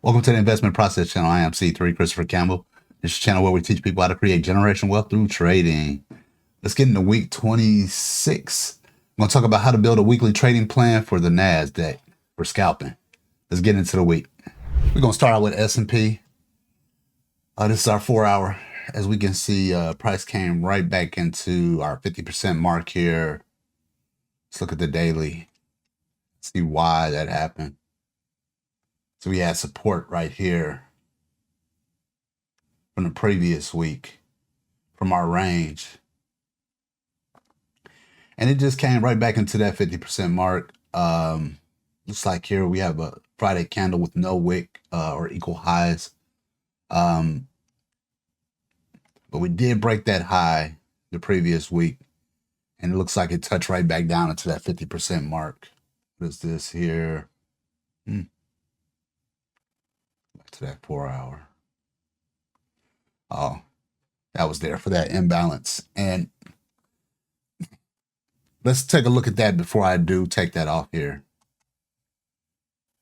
Welcome to the Investment Process Channel. I am C3 Christopher Campbell. This is a channel where we teach people how to create generational wealth through trading. Let's get into week 26. I'm going to talk about how to build a weekly trading plan for the NASDAQ for scalping. Let's get into the week. We're going to start out with S&P. This is our 4-hour. As we can see, price came right back into our 50% mark here. Let's look at the daily. See why that happened. So we had support right here from the previous week from our range. And it just came right back into that 50% mark. Looks like here we have a Friday candle with no wick or equal highs. But we did break that high the previous week. And it looks like it touched right back down into that 50% mark. What is this here? Back to that 4-hour. Oh, that was there for that imbalance. And let's take a look at that before I do take that off here.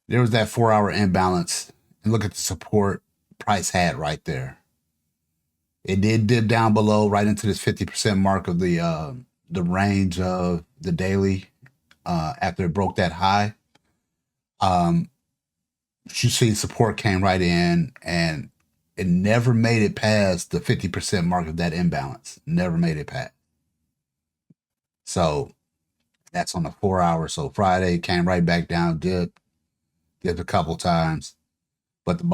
There was that 4-hour imbalance. And look at the support price had right there. It did dip down below right into this 50% mark of the range of the daily after it broke that high. You see support came right in and it never made it past the 50% mark of that imbalance. Never made it past. So that's on the 4-hour. So Friday came right back down, dipped a couple times, but the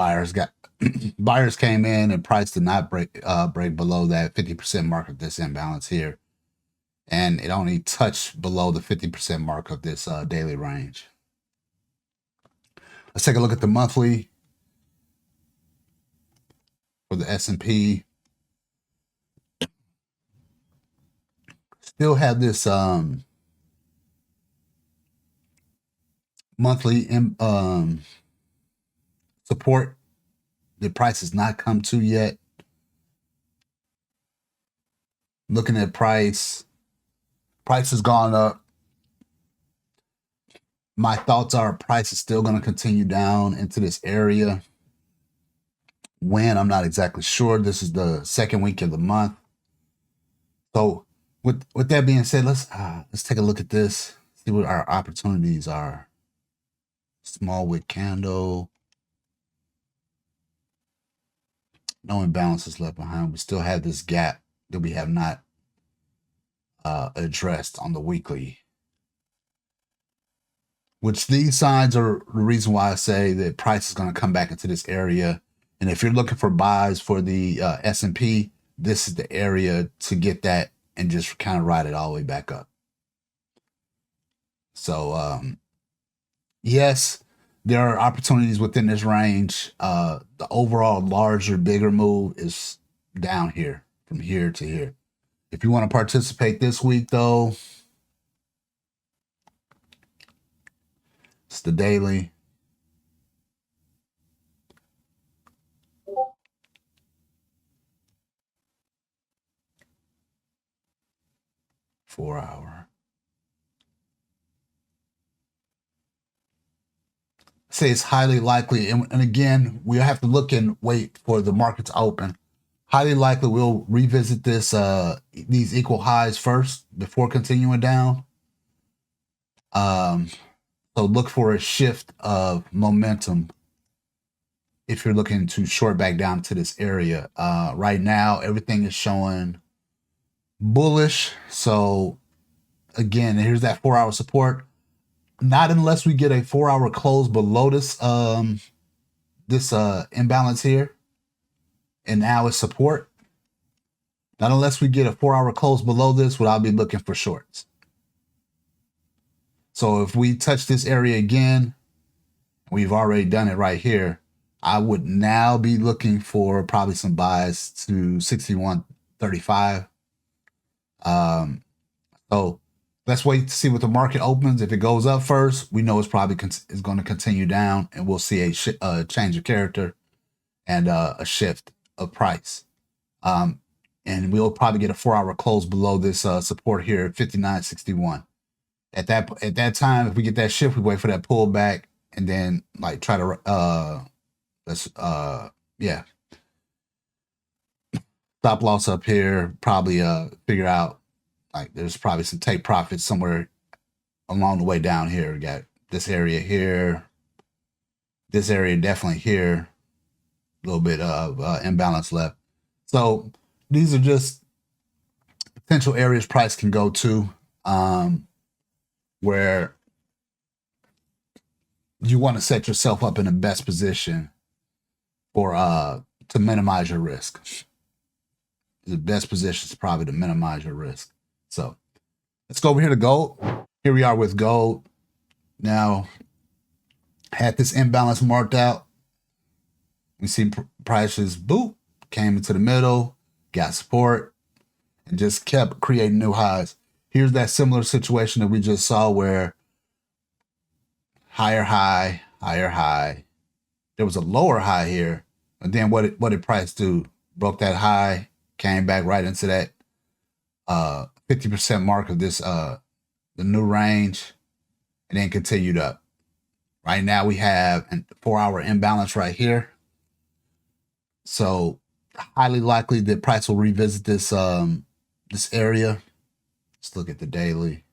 buyers came in and price did not break below that 50% mark of this imbalance here. And it only touched below the 50% mark of this daily range. Let's take a look at the monthly for the S&P. Still have this monthly support. The price has not come to yet. Looking at price has gone up. My thoughts are price is still going to continue down into this area. When, I'm not exactly sure. This is the second week of the month. So with that being said, let's take a look at this. See what our opportunities are. Small wick candle. No imbalances left behind. We still have this gap that we have not addressed on the weekly. Which these signs are the reason why I say that price is going to come back into this area. And if you're looking for buys for the S&P, this is the area to get that and just kind of ride it all the way back up. So, yes, there are opportunities within this range. The overall larger, bigger move is down here, from here to here. If you want to participate this week, though, it's the daily. Four-hour. Say it's highly likely, and again, we have to look and wait for the market to open. Highly likely we'll revisit this these equal highs first before continuing down. So look for a shift of momentum if you're looking to short back down to this area. Right now, everything is showing bullish. So again, here's that 4-hour support. Not unless we get a 4-hour close below this imbalance here. And now it's support. Not unless we get a 4-hour close below this, would I be looking for shorts. So if we touch this area again, we've already done it right here, I would now be looking for probably some buys to 61.35. So let's wait to see what the market opens. If it goes up first, we know it's probably is going to continue down, and we'll see a change of character and a shift of price. And we'll probably get a 4-hour close below this support here at 59.61. At that time, if we get that shift, we wait for that pullback and then like try to Let's yeah, stop loss up here. Probably figure out like there's probably some take profits somewhere along the way down here. We got this area here, this area definitely here. A little bit of imbalance left. So these are just potential areas price can go to, where you want to set yourself up in the best position for to minimize your risk. The best position is probably to minimize your risk. So let's go over here to gold. Here we are with gold. Now, had this imbalance marked out. We see prices, boop, came into the middle, got support, and just kept creating new highs. Here's that similar situation that we just saw where higher high, higher high. There was a lower high here, and then what did price do? Broke that high, came back right into that 50% mark of this the new range, and then continued up. Right now we have a 4-hour imbalance right here. So highly likely that price will revisit this this area. Let's look at the daily.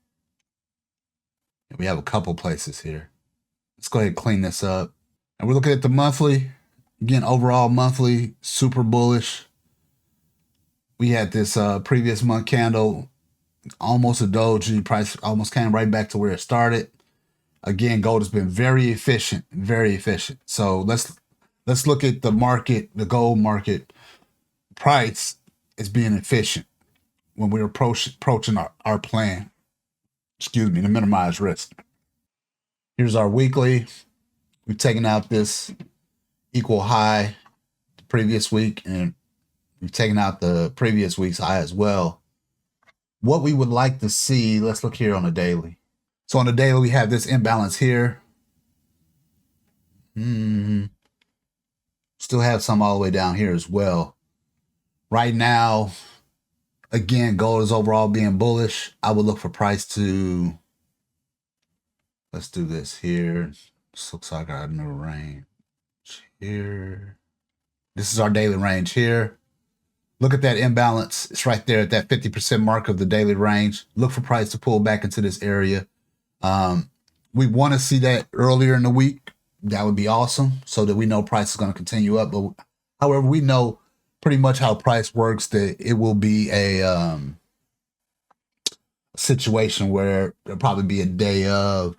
We have a couple places here. Let's go ahead and clean this up. And we're looking at the monthly. Again, overall monthly, super bullish. We had this previous month candle, almost a doji. Price almost came right back to where it started. Again, gold has been very efficient, very efficient. So let's look at the market, the gold market. Price is being efficient when we're approaching our plan, excuse me, to minimize risk. Here's our weekly. We've taken out this equal high the previous week, and we've taken out the previous week's high as well. What we would like to see, let's look here on the daily. So on the daily, we have this imbalance here. Still have some all the way down here as well. Right now, again, gold is overall being bullish. I would look for price to, let's do this here. This looks like our new range here. This is our daily range here. Look at that imbalance. It's right there at that 50% mark of the daily range. Look for price to pull back into this area. We want to see that earlier in the week. That would be awesome, so that we know price is going to continue up. But however, we know pretty much how price works, that it will be a situation where there'll probably be a day of,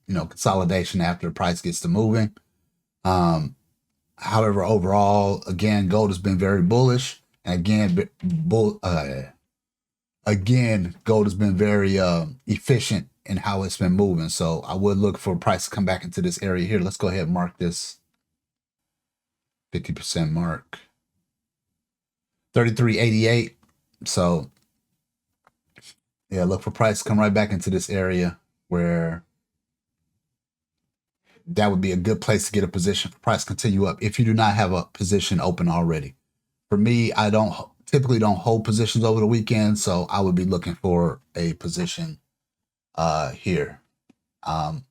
consolidation after the price gets to moving. However, overall, again, gold has been very bullish. And again, gold has been very efficient in how it's been moving. So I would look for price to come back into this area here. Let's go ahead and mark this 50% mark. 33.88. So yeah, look for price to come right back into this area where that would be a good place to get a position for price to continue up if you do not have a position open already. For me, I typically don't hold positions over the weekend, so I would be looking for a position here.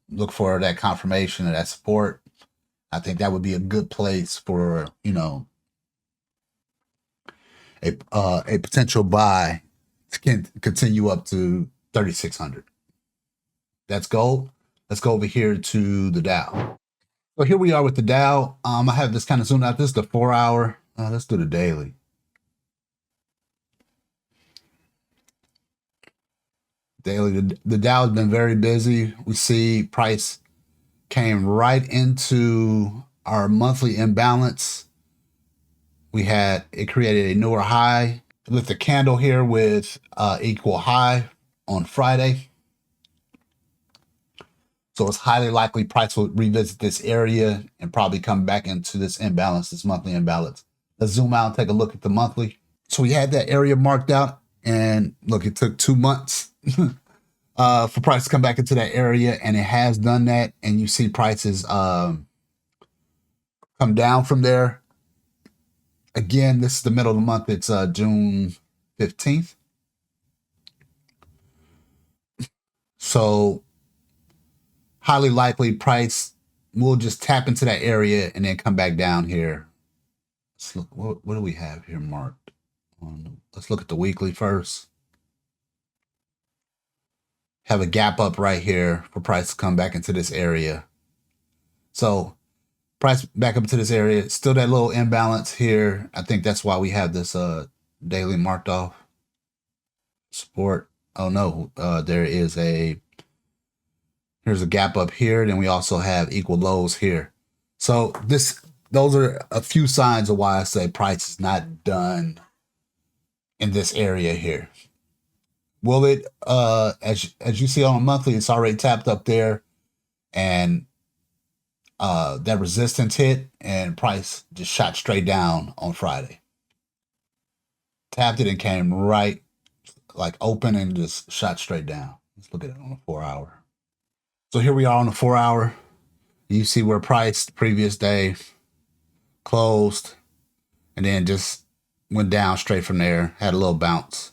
Look for that confirmation of that support. I think that would be a good place for, a potential buy to continue up to 3,600. That's gold. Let's go over here to the Dow. So here we are with the Dow. I have this kind of zoomed out. This is the 4-hour. Let's do the daily. Daily, the Dow has been very busy. We see price came right into our monthly imbalance. It created a newer high. Lit the candle here with equal high on Friday. So it's highly likely price will revisit this area and probably come back into this imbalance, this monthly imbalance. Let's zoom out and take a look at the monthly. So we had that area marked out, and look, it took 2 months for price to come back into that area, and it has done that. And you see prices come down from there. Again, this is the middle of the month. It's June 15th. So highly likely price we'll just tap into that area and then come back down here. Let's look, what do we have here marked? Let's look at the weekly first. Have a gap up right here for price to come back into this area. So price back up to this area, still that little imbalance here. I think that's why we have this daily marked off. Support. Oh no, here's a gap up here. Then we also have equal lows here. So those are a few signs of why I say price is not done in this area here. Will it, as you see on a monthly, it's already tapped up there, and that resistance hit, and price just shot straight down on Friday. Tapped it and came right, like open, and just shot straight down. Let's look at it on a 4-hour. So here we are on the 4-hour. You see where price the previous day closed, and then just went down straight from there, had a little bounce.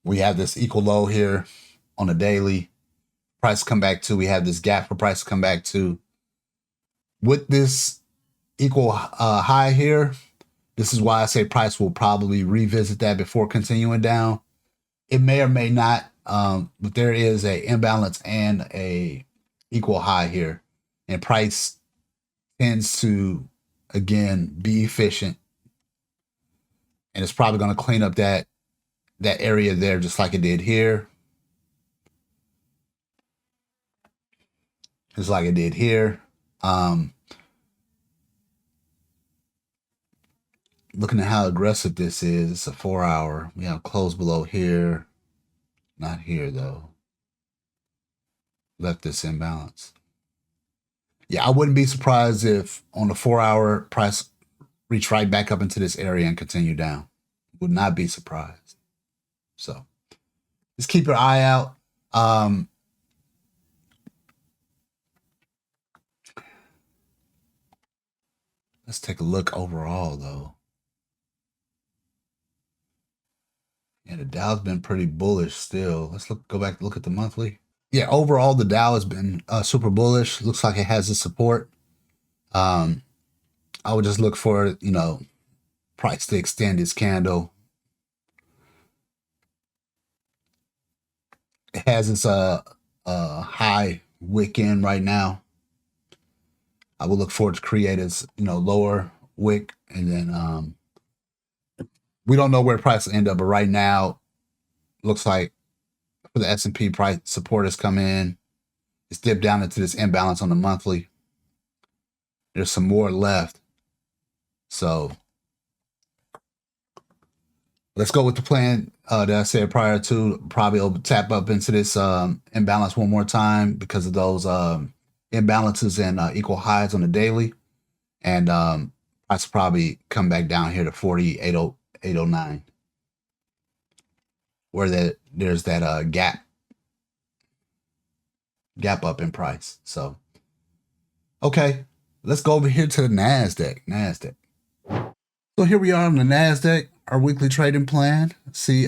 We have this equal low here on the daily. Price come back to, we have this gap for price to come back to. With this equal high here, this is why I say price will probably revisit that before continuing down. It may or may not, but there is a imbalance and a equal high here. And price tends to, again, be efficient. And it's probably going to clean up that area there just like it did here. Just like it did here. Looking at how aggressive this is, it's a 4-hour. We have close below here. Not here, though. Left this imbalance. Yeah, I wouldn't be surprised if on the 4-hour price reach right back up into this area and continue down. Would not be surprised. So just keep your eye out. Let's take a look overall, though. Yeah, the Dow's been pretty bullish still. Let's go back and look at the monthly. Yeah, overall, the Dow has been super bullish. Looks like it has the support. I would just look for, price to extend its candle. It has its high wick in right now. I will look for it to create its, lower wick, and then we don't know where price will end up, but right now, looks like for the S&P price support has come in. It's dipped down into this imbalance on the monthly. There's some more left. So let's go with the plan that I said prior to. Probably will tap up into this imbalance one more time because of those imbalances and equal highs on the daily. And price will probably come back down here to 48.09, where there's that gap up in price. So, okay, let's go over here to the NASDAQ. So here we are on the NASDAQ, our weekly trading plan. See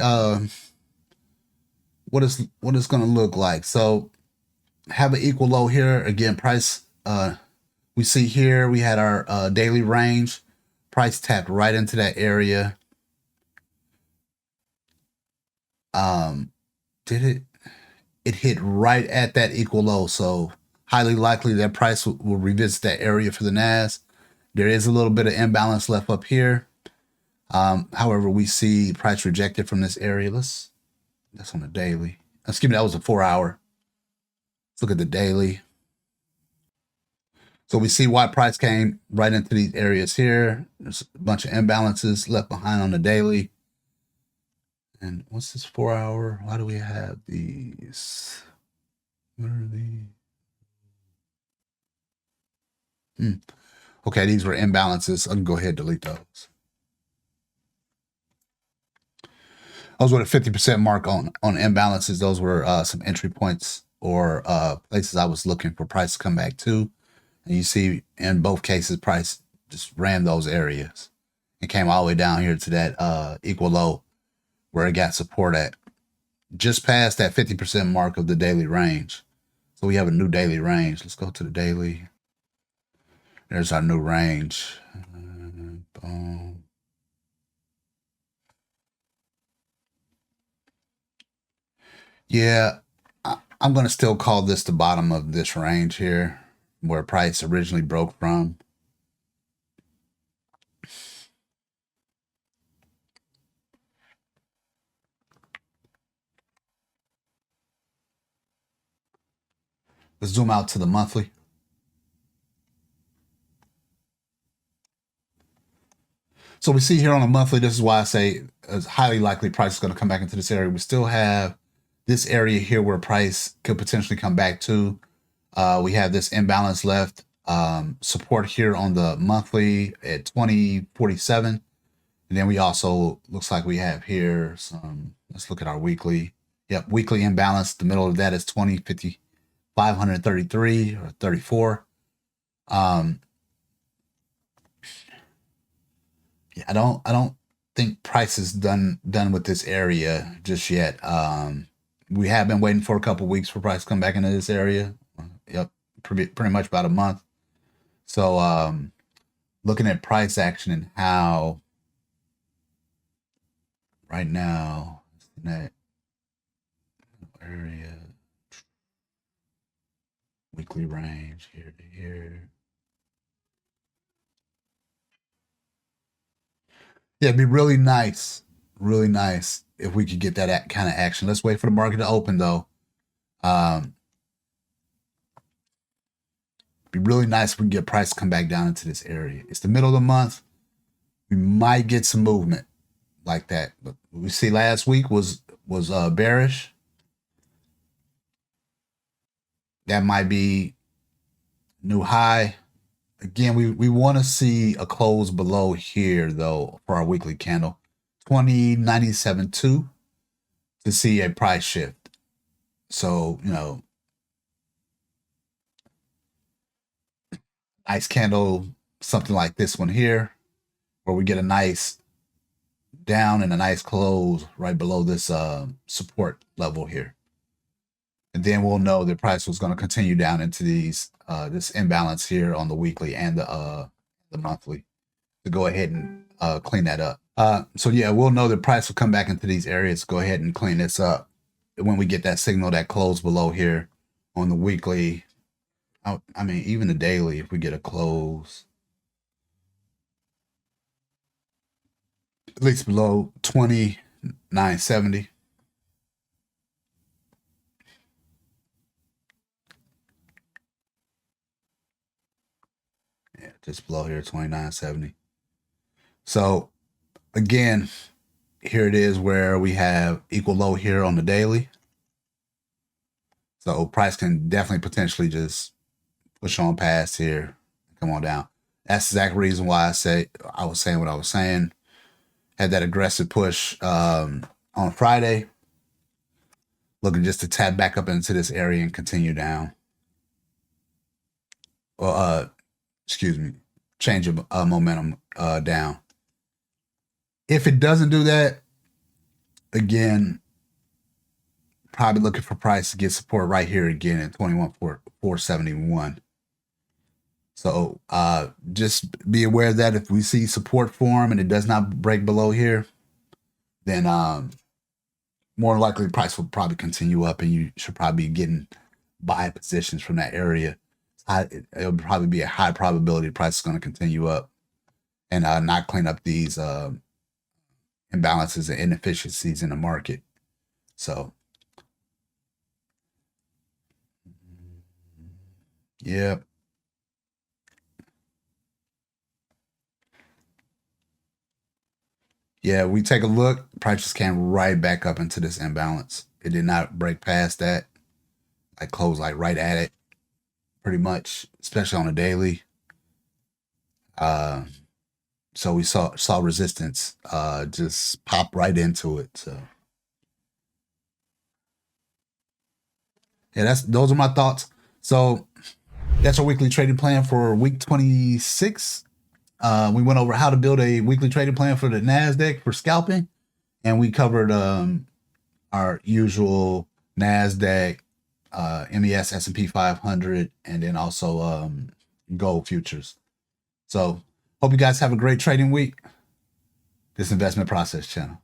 what it's going to look like. So have an equal low here. Again, price, we see here we had our daily range. Price tapped right into that area. Did it? It hit right at that equal low. So highly likely that price will revisit that area for the NAS. There is a little bit of imbalance left up here. However, we see price rejected from this area. That's on the daily. Excuse me, that was a 4-hour. Let's look at the daily. So we see why price came right into these areas here. There's a bunch of imbalances left behind on the daily. And what's this 4-hour? Why do we have these? What are these? Okay, these were imbalances. I can go ahead and delete those. I was with a 50% mark on imbalances. Those were some entry points or places I was looking for price to come back to. And you see in both cases, price just ran those areas and came all the way down here to that equal low where it got support at. Just past that 50% mark of the daily range. So we have a new daily range. Let's go to the daily. There's our new range. Boom. Yeah, I'm going to still call this the bottom of this range here, where price originally broke from. Let's zoom out to the monthly. So we see here on a monthly, this is why I say it's highly likely price is going to come back into this area. We still have this area here where price could potentially come back to. We have this imbalance left. Support here on the monthly at 2047. And then we also, looks like we have here some, let's look at our weekly. Yep, weekly imbalance. The middle of that is 2050, 533 or 34. Yeah, I don't think price is done with this area just yet. We have been waiting for a couple weeks for price to come back into this area. Yep, pretty much about a month. So looking at price action and how right now in that area, weekly range here to here. Yeah, it'd be really nice if we could get that kind of action. Let's wait for the market to open though. Be really nice if we can get price come back down into this area. It's the middle of the month. We might get some movement like that. But we see last week was bearish. That might be new high. Again, we want to see a close below here though for our weekly candle. 2097.2 to see a price shift. So, you know, nice candle, something like this one here, where we get a nice down and a nice close right below this support level here. And then we'll know the price was going to continue down into these this imbalance here on the weekly and the monthly to go ahead and clean that up. So yeah, we'll know the price will come back into these areas. Go ahead and clean this up when we get that signal that close below here on the weekly. I mean, even the daily, if we get a close at least below 2970. Yeah, just below here, 2970. So again, here it is where we have equal low here on the daily. So price can definitely potentially just push on past here, come on down. That's the exact reason why I was saying what I was saying. Had that aggressive push on Friday, looking just to tap back up into this area and continue down. Or excuse me, change of momentum down. If it doesn't do that, again, probably looking for price to get support right here again at 21,471. So just be aware that if we see support form and it does not break below here, then more likely the price will probably continue up and you should probably be getting buy positions from that area. It'll probably be a high probability the price is going to continue up and not clean up these imbalances and inefficiencies in the market. So, yeah. Yeah, we take a look, price just came right back up into this imbalance. It did not break past that. I closed like right at it, pretty much, especially on a daily. So we saw resistance just pop right into it. So yeah, those are my thoughts. So that's our weekly trading plan for week 26. We went over how to build a weekly trading plan for the NASDAQ for scalping, and we covered our usual NASDAQ MES, S&P 500, and then also gold futures. So hope you guys have a great trading week. This Investment Process channel.